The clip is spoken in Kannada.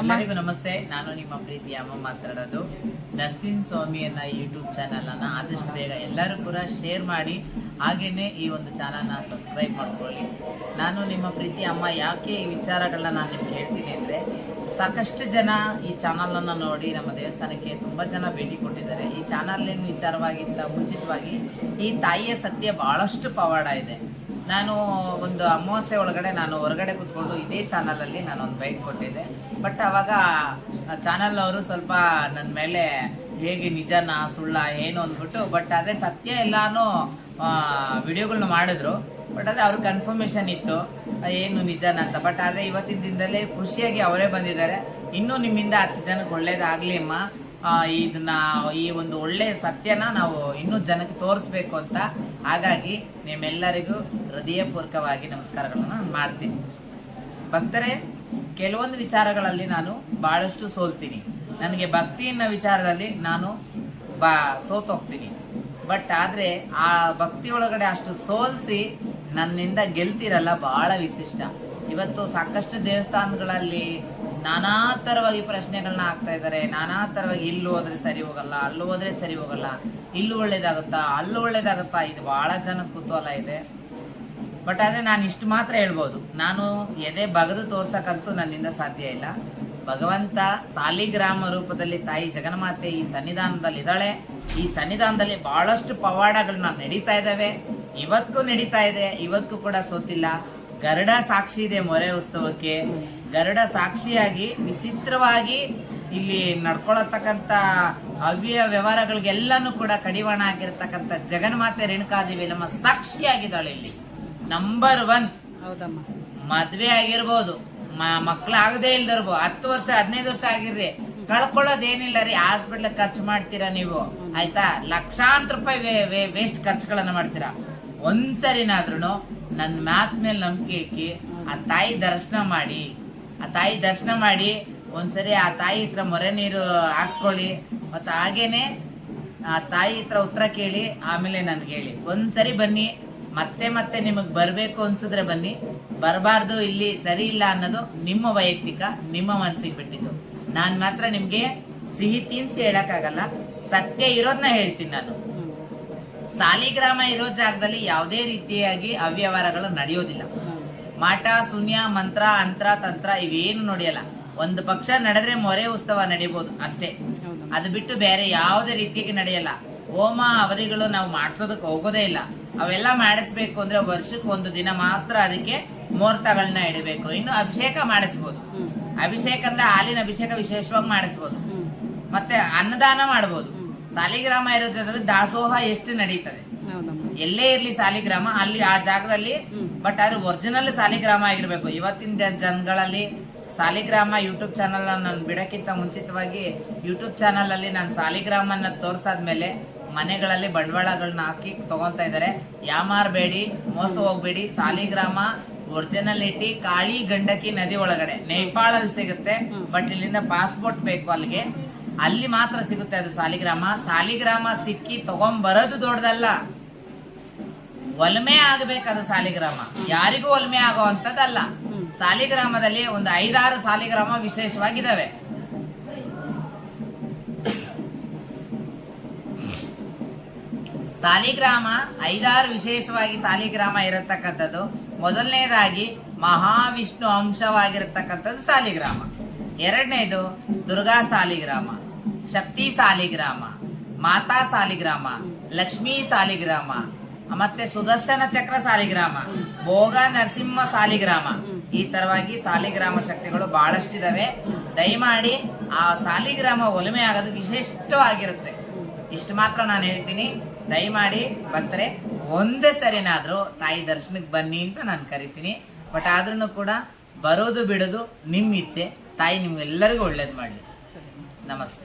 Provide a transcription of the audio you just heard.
ಎಲ್ಲರಿಗೂ ನಮಸ್ತೆ. ನಾನು ನಿಮ್ಮ ಪ್ರೀತಿ ಅಮ್ಮ ಮಾತಾಡೋದು. ನರಸಿಂಹ ಸ್ವಾಮಿಯನ್ನ ಯೂಟ್ಯೂಬ್ ಚಾನಲ್ ಅನ್ನ ಆದಷ್ಟು ಬೇಗ ಎಲ್ಲರೂ ಕೂಡ ಶೇರ್ ಮಾಡಿ, ಹಾಗೇನೆ ಈ ಒಂದು ಚಾನಲ್ನ ಸಬ್ಸ್ಕ್ರೈಬ್ ಮಾಡ್ಕೊಳ್ಳಿ. ನಾನು ನಿಮ್ಮ ಪ್ರೀತಿ ಅಮ್ಮ ಯಾಕೆ ಈ ವಿಚಾರಗಳನ್ನ ನಾನು ನಿಮ್ಗೆ ಹೇಳ್ತೀನಿ ಅಂದರೆ, ಸಾಕಷ್ಟು ಜನ ಈ ಚಾನಲನ್ನು ನೋಡಿ ನಮ್ಮ ದೇವಸ್ಥಾನಕ್ಕೆ ತುಂಬ ಜನ ಭೇಟಿ ಕೊಟ್ಟಿದ್ದಾರೆ. ಈ ಚಾನಲಿನ ವಿಚಾರವಾಗಿಂತ ಮುಂಚಿತವಾಗಿ ಈ ತಾಯಿಯ ಸತ್ಯ ಬಹಳಷ್ಟು ಪವಾಡ ಇದೆ. ನಾನು ಒಂದು ಅಮಾವಾಸ್ಯೆ ಒಳಗಡೆ ನಾನು ಹೊರಗಡೆ ಕೂತ್ಕೊಂಡು ಇದೇ ಚಾನಲಲ್ಲಿ ನಾನು ಒಂದು ಬೈಟ್ ಕೊಟ್ಟಿದ್ದೆ. ಬಟ್ ಅವಾಗ ಚಾನಲ್ ಅವರು ಸ್ವಲ್ಪ ನನ್ನ ಮೇಲೆ ಹೇಗೆ ನಿಜನಾ ಸುಳ್ಳ ಏನು ಅಂದ್ಬಿಟ್ಟು, ಬಟ್ ಅದೇ ಸತ್ಯ ಎಲ್ಲಾನು ವಿಡಿಯೋಗಳನ್ನ ಮಾಡಿದ್ರು. ಬಟ್ ಆದರೆ ಅವ್ರ ಕನ್ಫರ್ಮೇಷನ್ ಇತ್ತು ಏನು ನಿಜನ ಅಂತ. ಬಟ್ ಆದರೆ ಇವತ್ತಿನ ದಿನದಲ್ಲೇ ಖುಷಿಯಾಗಿ ಅವರೇ ಬಂದಿದ್ದಾರೆ. ಇನ್ನೂ ನಿಮ್ಮಿಂದ 10 ಜನಕ್ಕೆ ಒಳ್ಳೇದಾಗ್ಲಿ ಅಮ್ಮ, ಇದನ್ನ ಈ ಒಂದು ಒಳ್ಳೆ ಸತ್ಯನ ನಾವು ಇನ್ನೂ ಜನಕ್ಕೆ ತೋರಿಸ್ಬೇಕು ಅಂತ. ಹಾಗಾಗಿ ನಿಮ್ಮೆಲ್ಲರಿಗೂ ಹೃದಯಪೂರ್ವಕವಾಗಿ ನಮಸ್ಕಾರಗಳನ್ನ ನಾನು ಮಾಡ್ತೀನಿ. ಭಕ್ತರೇ, ಕೆಲವೊಂದು ವಿಚಾರಗಳಲ್ಲಿ ನಾನು ಬಹಳಷ್ಟು ಸೋಲ್ತೀನಿ. ನನಗೆ ಭಕ್ತಿಯನ್ನ ವಿಚಾರದಲ್ಲಿ ನಾನು ಸೋತೋಗ್ತೀನಿ. ಬಟ್ ಆದ್ರೆ ಆ ಭಕ್ತಿ ಒಳಗಡೆ ಅಷ್ಟು ಸೋಲ್ಸಿ ನನ್ನಿಂದ ಗೆಲ್ತಿರಲ್ಲ, ಬಹಳ ವಿಶಿಷ್ಟ. ಇವತ್ತು ಸಾಕಷ್ಟು ದೇವಸ್ಥಾನಗಳಲ್ಲಿ ನಾನಾ ತರವಾಗಿ ಪ್ರಶ್ನೆಗಳನ್ನ ಹಾಕ್ತಾ ಇದ್ದಾರೆ. ನಾನಾ ತರವಾಗಿ ಇಲ್ಲೂ ಹೋದ್ರೆ ಸರಿ ಹೋಗಲ್ಲ, ಅಲ್ಲೂ ಹೋದ್ರೆ ಸರಿ ಹೋಗಲ್ಲ, ಇಲ್ಲೂ ಒಳ್ಳೇದಾಗುತ್ತಾ ಅಲ್ಲೂ ಒಳ್ಳೇದಾಗುತ್ತಾ, ಇದು ಬಹಳ ಜನ ಕುತೂಹಲ ಇದೆ. ಬಟ್ ಆದ್ರೆ ನಾನು ಇಷ್ಟು ಮಾತ್ರ ಹೇಳ್ಬೋದು, ನಾನು ಎದೆ ಬಗದು ತೋರ್ಸಕ್ಕಂತೂ ನನ್ನಿಂದ ಸಾಧ್ಯ ಇಲ್ಲ. ಭಗವಂತ ಸಾಲಿಗ್ರಾಮ ರೂಪದಲ್ಲಿ ತಾಯಿ ಜಗನ್ಮಾತೆ ಈ ಸನ್ನಿಧಾನದಲ್ಲಿ ಇದ್ದಾಳೆ. ಈ ಸನ್ನಿಧಾನದಲ್ಲಿ ಬಹಳಷ್ಟು ಪವಾಡಗಳನ್ನ ನಡೀತಾ ಇದ್ದಾವೆ, ಇವತ್ತಿಗೂ ನಡೀತಾ ಇದೆ, ಇವತ್ತಿಗೂ ಕೂಡ ಸೋತಿಲ್ಲ. ಗರುಡ ಸಾಕ್ಷಿ ಇದೆ ಮೊರೆ ಉತ್ಸವಕ್ಕೆ. ಗರುಡ ಸಾಕ್ಷಿಯಾಗಿ ವಿಚಿತ್ರವಾಗಿ ಇಲ್ಲಿ ನಡ್ಕೊಳತಕ್ಕಂಥ ಅವ್ಯ ವ್ಯವಹಾರಗಳಿಗೆಲ್ಲಾನು ಕೂಡ ಕಡಿವಾಣ ಆಗಿರ್ತಕ್ಕಂಥ ಜಗನ್ಮಾತೆ ರೇಣುಕಾದೇವಿ ನಮ್ಮ ಸಾಕ್ಷಿಯಾಗಿದ್ದಾಳೆ. ಇಲ್ಲಿ ನಂಬರ್ 1. ಮದ್ವೆ ಆಗಿರ್ಬೋದು, ಮಕ್ಳಾಗದೇ ಇಲ್ದಿರ್ಬೋದು, 10 ವರ್ಷ 15 ವರ್ಷ ಆಗಿರ್ರಿ, ಕಳ್ಕೊಳ್ಳೋದೇನಿಲ್ಲ ರೀ. ಹಾಸ್ಪಿಟ್ಲ್ ಖರ್ಚು ಮಾಡ್ತೀರಾ ನೀವು, ಆಯ್ತಾ? ಲಕ್ಷಾಂತರ ರೂಪಾಯಿ ವೇಸ್ಟ್ ಖರ್ಚುಗಳನ್ನ ಮಾಡ್ತೀರಾ. ಒಂದ್ಸರಿನಾದ್ರೂ ನನ್ನ ಮಾತ್ ಮೇಲೆ ನಂಬಿಕೆ ಇಕ್ಕಿ ಆ ತಾಯಿ ದರ್ಶನ ಮಾಡಿ ಒಂದ್ಸರಿ ಆ ತಾಯಿ ಹತ್ರ ಮೊರೆ ನೀರು ಹಾಕ್ಸ್ಕೊಳ್ಳಿ. ಮತ್ತು ಹಾಗೇನೆ ಆ ತಾಯಿ ಹತ್ರ ಉತ್ತರ ಕೇಳಿ, ಆಮೇಲೆ ನನ್ಗೆ ಹೇಳಿ. ಒಂದ್ಸರಿ ಬನ್ನಿ, ಮತ್ತೆ ನಿಮಗ್ ಬರ್ಬೇಕು ಅನ್ಸಿದ್ರೆ ಬನ್ನಿ, ಬರಬಾರ್ದು, ಇಲ್ಲಿ ಸರಿ ಇಲ್ಲ ಅನ್ನೋದು ನಿಮ್ಮ ವೈಯಕ್ತಿಕ, ನಿಮ್ಮ ಮನ್ಸಿಗೆ ಬಿಟ್ಟಿದ್ದು. ನಾನ್ ಮಾತ್ರ ನಿಮ್ಗೆ ಸಿಹಿ ತಿನ್ಸಿ ಹೇಳಕ್ಕಾಗಲ್ಲ, ಸತ್ಯ ಇರೋದನ್ನ ಹೇಳ್ತೀನಿ. ನಾನು ಸಾಲಿಗ್ರಾಮ ಇರೋ ಜಾಗದಲ್ಲಿ ಯಾವುದೇ ರೀತಿಯಾಗಿ ಅವ್ಯವಹಾರಗಳು ನಡೆಯೋದಿಲ್ಲ. ಮಾಟ ಶೂನ್ಯ ಮಂತ್ರ ಅಂತ್ರ ತಂತ್ರ ಇವೇನು ನಡೆಯಲ್ಲ. ಒಂದು ಪಕ್ಷ ನಡೆದ್ರೆ ಮೊರೆ ಉತ್ಸವ ನಡೀಬಹುದು ಅಷ್ಟೇ, ಅದು ಬಿಟ್ಟು ಬೇರೆ ಯಾವುದೇ ರೀತಿಯಾಗಿ ನಡೆಯಲ್ಲ. ಹೋಮ ಅವಧಿಗಳು ನಾವು ಮಾಡಿಸೋದಕ್ಕೆ ಹೋಗೋದೇ ಇಲ್ಲ. ಅವೆಲ್ಲ ಮಾಡಿಸ್ಬೇಕು ಅಂದ್ರೆ ವರ್ಷಕ್ಕೆ 1 ದಿನ ಮಾತ್ರ ಅದಕ್ಕೆ ಮುಹೂರ್ತಗಳನ್ನ ಇಡಬೇಕು. ಇನ್ನು ಅಭಿಷೇಕ ಮಾಡಿಸ್ಬೋದು. ಅಭಿಷೇಕ ಅಂದ್ರೆ ಹಾಲಿನ ಅಭಿಷೇಕ ವಿಶೇಷವಾಗಿ ಮಾಡಿಸ್ಬೋದು. ಮತ್ತೆ ಅನ್ನದಾನ ಮಾಡ್ಬೋದು. ಸಾಲಿಗ್ರಾಮ ಇರೋ ಜಾಗದಲ್ಲಿ ದಾಸೋಹ ಎಷ್ಟು ನಡೀತದೆ. ಎಲ್ಲೇ ಇರ್ಲಿ ಸಾಲಿಗ್ರಾಮ ಅಲ್ಲಿ ಆ ಜಾಗದಲ್ಲಿ, ಬಟ್ ಅದು ಒರಿಜಿನಲ್ ಸಾಲಿಗ್ರಾಮ ಆಗಿರ್ಬೇಕು. ಇವತ್ತಿನ ಜನಗಳಲ್ಲಿ ಸಾಲಿಗ್ರಾಮ ಯೂಟ್ಯೂಬ್ ಚಾನಲ್ ನಾನು ಬಿಡಕ್ಕಿಂತ ಮುಂಚಿತವಾಗಿ ಯೂಟ್ಯೂಬ್ ಚಾನಲ್ ಅಲ್ಲಿ ನಾನು ಸಾಲಿಗ್ರಾಮನ್ನ ತೋರ್ಸಾದ್ಮೇಲೆ ಮನೆಗಳಲ್ಲಿ ಬಂಡವಾಳಗಳನ್ನ ಹಾಕಿ ತಗೊಂತಾ ಇದ್ದಾರೆ. ಯಾಮಾರ್ಬೇಡಿ, ಮೋಸ ಹೋಗ್ಬೇಡಿ. ಸಾಲಿಗ್ರಾಮ ಒರಿಜಿನಲಿಟಿ ಕಾಳಿ ಗಂಡಕಿ ನದಿ ಒಳಗಡೆ ನೇಪಾಳಲ್ಲಿ ಸಿಗುತ್ತೆ. ಬಟ್ ಇಲ್ಲಿಂದ ಪಾಸ್ಪೋರ್ಟ್ ಬೇಕು, ಅಲ್ಲಿ ಮಾತ್ರ ಸಿಗುತ್ತೆ ಅದು ಸಾಲಿಗ್ರಾಮ ಸಿಕ್ಕಿ ತಗೊಂಬರೋದು ದೊಡ್ಡದಲ್ಲ, ಒಲ್ಮೆ ಆಗಬೇಕದು ಸಾಲಿಗ್ರಾಮ. ಯಾರಿಗೂ ಒಲ್ಮೆ ಆಗುವಂತದ್ದಲ್ಲ. ಸಾಲಿಗ್ರಾಮದಲ್ಲಿ ಒಂದು 5-6 ಸಾಲಿಗ್ರಾಮ ವಿಶೇಷವಾಗಿದ್ದಾವೆ. ಸಾಲಿಗ್ರಾಮ 5-6 ವಿಶೇಷವಾಗಿ ಸಾಲಿಗ್ರಾಮ ಇರತಕ್ಕಂಥದ್ದು. ಮೊದಲನೇದಾಗಿ ಮಹಾವಿಷ್ಣು ಅಂಶವಾಗಿರತಕ್ಕಂಥದ್ದು ಸಾಲಿಗ್ರಾಮ. ಎರಡನೇದು ದುರ್ಗಾ ಸಾಲಿಗ್ರಾಮ, ಶಕ್ತಿ ಸಾಲಿಗ್ರಾಮ, ಮಾತಾ ಸಾಲಿಗ್ರಾಮ, ಲಕ್ಷ್ಮೀ ಸಾಲಿಗ್ರಾಮ, ಮತ್ತೆ ಸುದರ್ಶನ ಚಕ್ರ ಸಾಲಿಗ್ರಾಮ, ಭೋಗ ನರಸಿಂಹ ಸಾಲಿಗ್ರಾಮ. ಈ ತರವಾಗಿ ಸಾಲಿಗ್ರಾಮ ಶಕ್ತಿಗಳು ಬಹಳಷ್ಟಿದಾವೆ. ದಯಮಾಡಿ ಆ ಸಾಲಿಗ್ರಾಮ ಒಲುಮೆ ಆಗೋದು ವಿಶಿಷ್ಟವಾಗಿರುತ್ತೆ. ಇಷ್ಟು ಮಾತ್ರ ನಾನು ಹೇಳ್ತೀನಿ. ದಯಮಾಡಿ ಭಕ್ತರೆ, ಒಂದೇ ಸರಿನಾದ್ರೂ ತಾಯಿ ದರ್ಶನಕ್ಕೆ ಬನ್ನಿ ಅಂತ ನಾನು ಕರಿತೀನಿ. ಬಟ್ ಆದ್ರೂ ಕೂಡ ಬರೋದು ಬಿಡೋದು ನಿಮ್ಮ ಇಚ್ಛೆ. ತಾಯಿ ನಿಮ್ಗೆಲ್ಲರಿಗೂ ಒಳ್ಳೇದು ಮಾಡಲಿ. ನಮಸ್ತೆ.